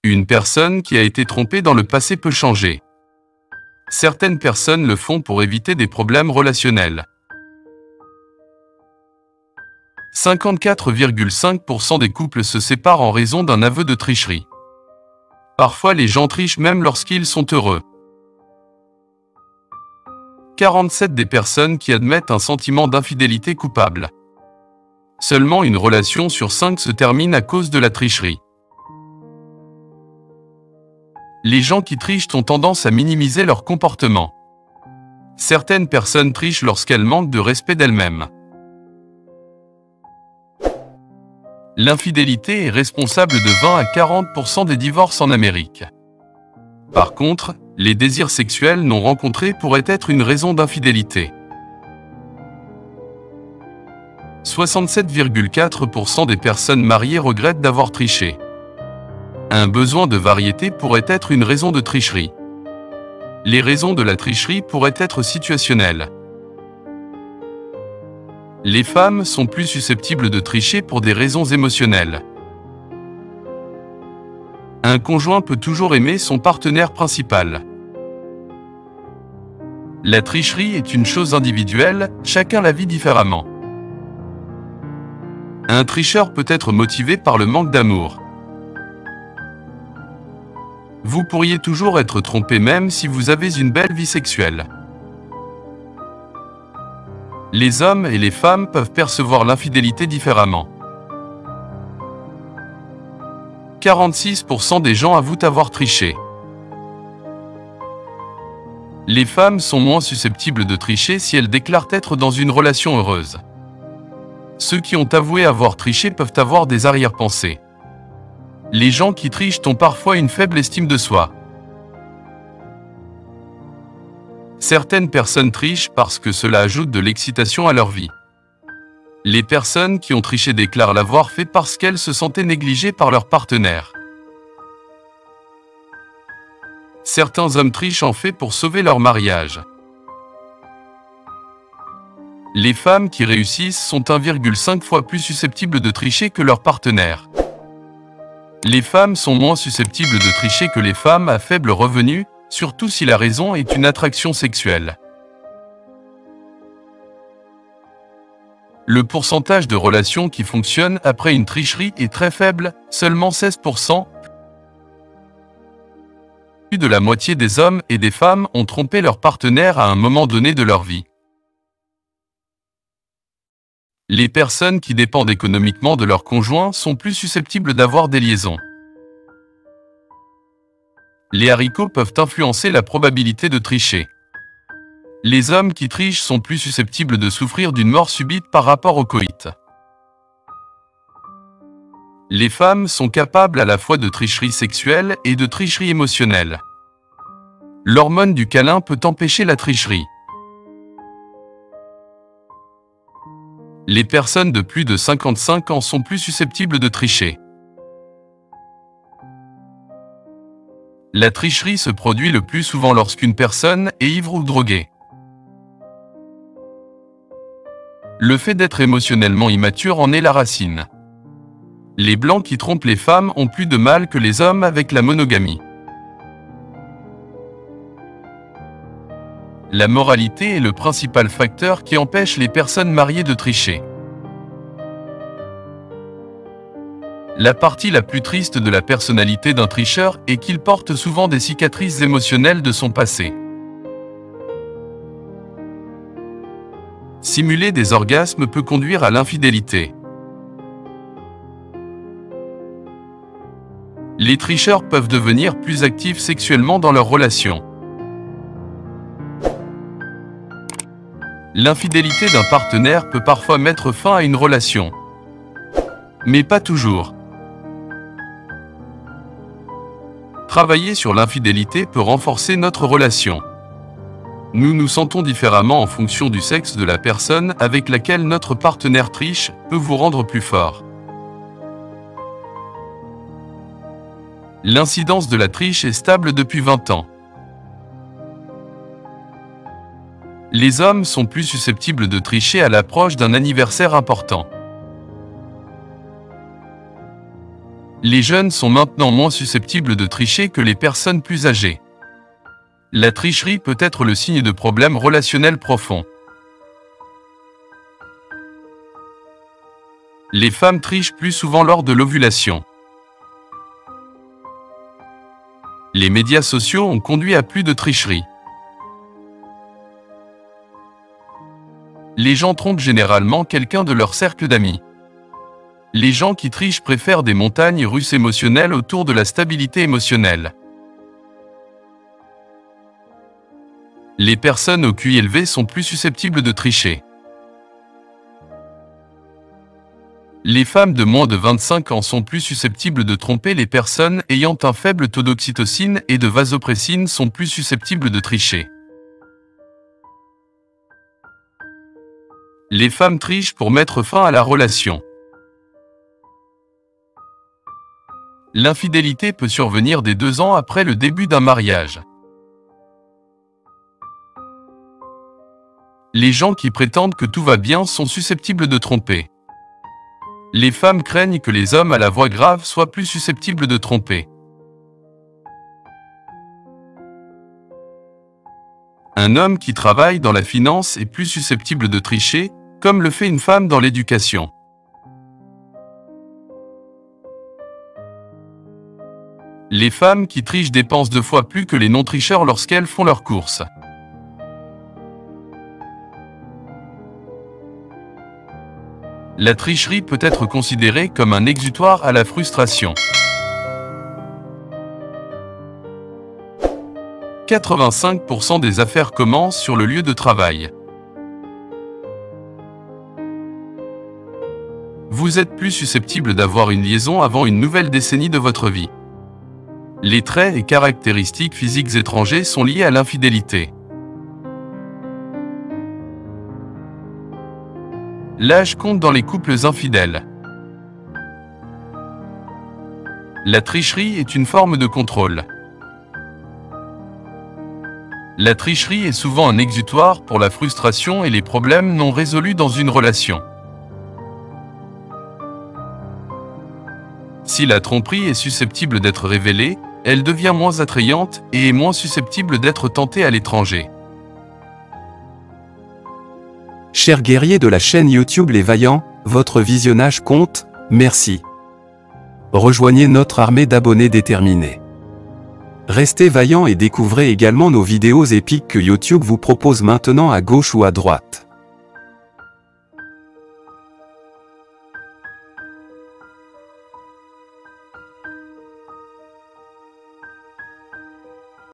Une personne qui a été trompée dans le passé peut changer. Certaines personnes le font pour éviter des problèmes relationnels. 54,5% des couples se séparent en raison d'un aveu de tricherie. Parfois les gens trichent même lorsqu'ils sont heureux. 47% des personnes qui admettent un sentiment d'infidélité coupable. Seulement une relation sur 5 se termine à cause de la tricherie. Les gens qui trichent ont tendance à minimiser leur comportement. Certaines personnes trichent lorsqu'elles manquent de respect d'elles-mêmes. L'infidélité est responsable de 20 à 40% des divorces en Amérique. Par contre, les désirs sexuels non rencontrés pourraient être une raison d'infidélité. 67,4% des personnes mariées regrettent d'avoir triché. Un besoin de variété pourrait être une raison de tricherie. Les raisons de la tricherie pourraient être situationnelles. Les femmes sont plus susceptibles de tricher pour des raisons émotionnelles. Un conjoint peut toujours aimer son partenaire principal. La tricherie est une chose individuelle, chacun la vit différemment. Un tricheur peut être motivé par le manque d'amour. Vous pourriez toujours être trompé même si vous avez une belle vie sexuelle. Les hommes et les femmes peuvent percevoir l'infidélité différemment. 46% des gens avouent avoir triché. Les femmes sont moins susceptibles de tricher si elles déclarent être dans une relation heureuse. Ceux qui ont avoué avoir triché peuvent avoir des arrière-pensées. Les gens qui trichent ont parfois une faible estime de soi. Certaines personnes trichent parce que cela ajoute de l'excitation à leur vie. Les personnes qui ont triché déclarent l'avoir fait parce qu'elles se sentaient négligées par leur partenaire. Certains hommes trichent en fait pour sauver leur mariage. Les femmes qui réussissent sont 1,5 fois plus susceptibles de tricher que leur partenaire. Les femmes sont moins susceptibles de tricher que les femmes à faible revenu, surtout si la raison est une attraction sexuelle. Le pourcentage de relations qui fonctionnent après une tricherie est très faible, seulement 16%. Plus de la moitié des hommes et des femmes ont trompé leur partenaire à un moment donné de leur vie. Les personnes qui dépendent économiquement de leur conjoint sont plus susceptibles d'avoir des liaisons. Les haricots peuvent influencer la probabilité de tricher. Les hommes qui trichent sont plus susceptibles de souffrir d'une mort subite par rapport au coït. Les femmes sont capables à la fois de tricherie sexuelle et de tricherie émotionnelle. L'hormone du câlin peut empêcher la tricherie. Les personnes de plus de 55 ans sont plus susceptibles de tricher. La tricherie se produit le plus souvent lorsqu'une personne est ivre ou droguée. Le fait d'être émotionnellement immature en est la racine. Les blancs qui trompent les femmes ont plus de mal que les hommes avec la monogamie. La moralité est le principal facteur qui empêche les personnes mariées de tricher. La partie la plus triste de la personnalité d'un tricheur est qu'il porte souvent des cicatrices émotionnelles de son passé. Simuler des orgasmes peut conduire à l'infidélité. Les tricheurs peuvent devenir plus actifs sexuellement dans leurs relations. L'infidélité d'un partenaire peut parfois mettre fin à une relation. Mais pas toujours. Travailler sur l'infidélité peut renforcer notre relation. Nous nous sentons différemment en fonction du sexe de la personne avec laquelle notre partenaire triche peut vous rendre plus fort. L'incidence de la triche est stable depuis 20 ans. Les hommes sont plus susceptibles de tricher à l'approche d'un anniversaire important. Les jeunes sont maintenant moins susceptibles de tricher que les personnes plus âgées. La tricherie peut être le signe de problèmes relationnels profonds. Les femmes trichent plus souvent lors de l'ovulation. Les médias sociaux ont conduit à plus de tricherie. Les gens trompent généralement quelqu'un de leur cercle d'amis. Les gens qui trichent préfèrent des montagnes russes émotionnelles autour de la stabilité émotionnelle. Les personnes au QI élevé sont plus susceptibles de tricher. Les femmes de moins de 25 ans sont plus susceptibles de tromper. Les personnes ayant un faible taux d'oxytocine et de vasopressine sont plus susceptibles de tricher. Les femmes trichent pour mettre fin à la relation. L'infidélité peut survenir dès 2 ans après le début d'un mariage. Les gens qui prétendent que tout va bien sont susceptibles de tromper. Les femmes craignent que les hommes à la voix grave soient plus susceptibles de tromper. Un homme qui travaille dans la finance est plus susceptible de tricher, comme le fait une femme dans l'éducation. Les femmes qui trichent dépensent 2 fois plus que les non-tricheurs lorsqu'elles font leurs courses. La tricherie peut être considérée comme un exutoire à la frustration. 85% des affaires commencent sur le lieu de travail. Vous êtes plus susceptible d'avoir une liaison avant une nouvelle décennie de votre vie. Les traits et caractéristiques physiques étrangers sont liés à l'infidélité. L'âge compte dans les couples infidèles. La tricherie est une forme de contrôle. La tricherie est souvent un exutoire pour la frustration et les problèmes non résolus dans une relation. Si la tromperie est susceptible d'être révélée, elle devient moins attrayante et est moins susceptible d'être tentée à l'étranger. Chers guerriers de la chaîne YouTube Les Vaillants, votre visionnage compte, merci. Rejoignez notre armée d'abonnés déterminés. Restez vaillants et découvrez également nos vidéos épiques que YouTube vous propose maintenant à gauche ou à droite.